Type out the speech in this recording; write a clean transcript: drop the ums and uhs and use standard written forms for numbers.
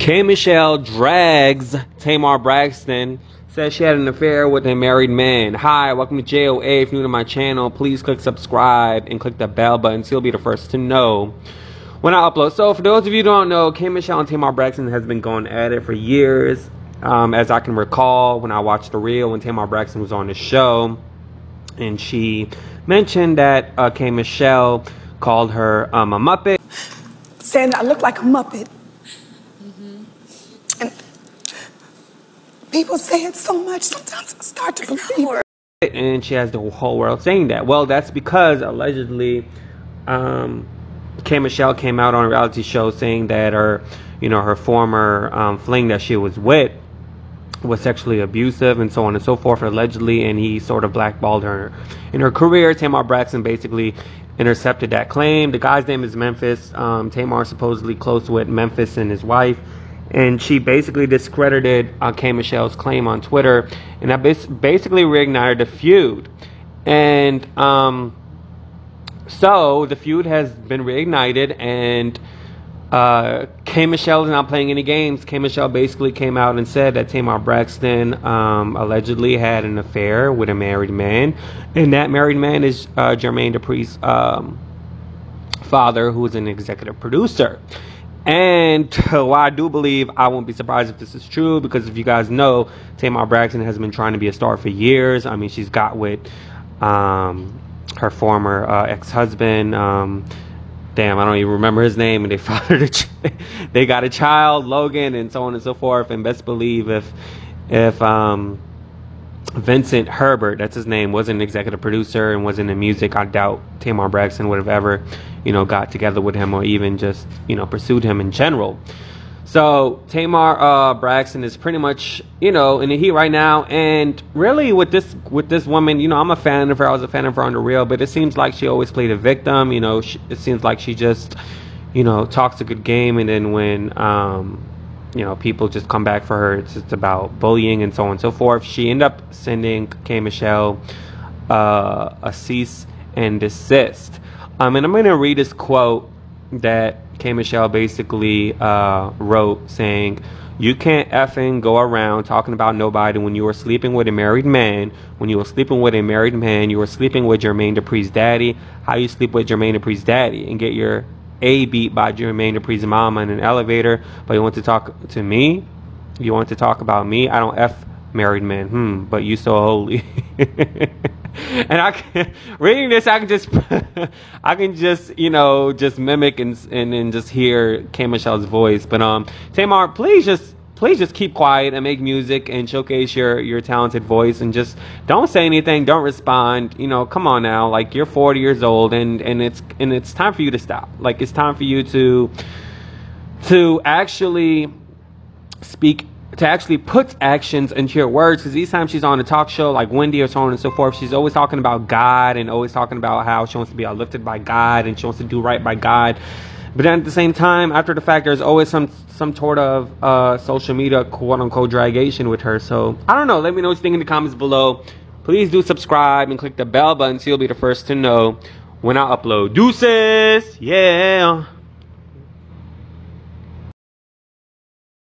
KMichelle drags Tamar Braxton, says she had an affair with a married man. Hi, welcome to G0ES. If you're new to my channel, please click subscribe and click the bell button so you'll be the first to know when I upload. So for those of you who don't know, KMichelle and Tamar Braxton has been going at it for years. As I can recall, when I watched the reel when Tamar Braxton was on the show, and she mentioned that KMichelle called her a Muppet. Saying I look like a Muppet. And people say it so much, sometimes I start to believe it. And she has the whole world saying that. Well, that's because allegedly KMichelle came out on a reality show saying that her former fling that she was with was sexually abusive and so on and so forth, allegedly, and he sort of blackballed her in her career. Tamar Braxton basically intercepted that claim. The guy's name is Memphis. Tamar supposedly close with Memphis and his wife, and she basically discredited KMichelle's claim on Twitter, and that basically reignited the feud. And so the feud has been reignited, and KMichelle is not playing any games. KMichelle basically came out and said that Tamar Braxton allegedly had an affair with a married man, and that married man is Jermaine Dupri's father, who is an executive producer. And while I do believe, I won't be surprised if this is true, because if you guys know, Tamar Braxton has been trying to be a star for years. I mean, she's got with her former ex-husband, damn, I don't even remember his name, and they got a child, Logan, and so on and so forth. And best believe if Vincent Herbert, that's his name, wasn't an executive producer and wasn't in music, I doubt Tamar Braxton would have ever, got together with him or even just, pursued him in general. So Tamar Braxton is pretty much, in the heat right now. And really with this woman, I'm a fan of her. I was a fan of her on the real, but it seems like she always played a victim. It seems like she just, talks a good game, and then when people just come back for her, it's just about bullying and so on and so forth. She ended up sending KMichelle a cease and desist. And I'm going to read this quote that KMichelle basically wrote, saying, "You can't effing go around talking about nobody when you were sleeping with a married man. When you were sleeping with a married man, you were sleeping with Jermaine Dupri's daddy. How you sleep with Jermaine Dupri's daddy and get your A beat by Jermaine Dupri's mama in an elevator, but you want to talk to me? You want to talk about me? I don't F married men. But you so holy." And reading this, I can just just mimic and just hear KMichelle's voice. But Tamar, please just keep quiet and make music and showcase your talented voice, and just don't say anything, don't respond. Come on now, like, you're 40 years old, and it's time for you to stop. Like, it's time for you to actually speak, to actually put actions into your words. Because these times she's on a talk show like Wendy or so on and so forth, she's always talking about God and always talking about how she wants to be uplifted by God and she wants to do right by God. But then at the same time, after the fact, there's always some sort of social media quote-unquote dragation with her. So I don't know, let me know what you think in the comments below. Please do subscribe and click the bell button so you'll be the first to know when I upload. Deuces, yeah.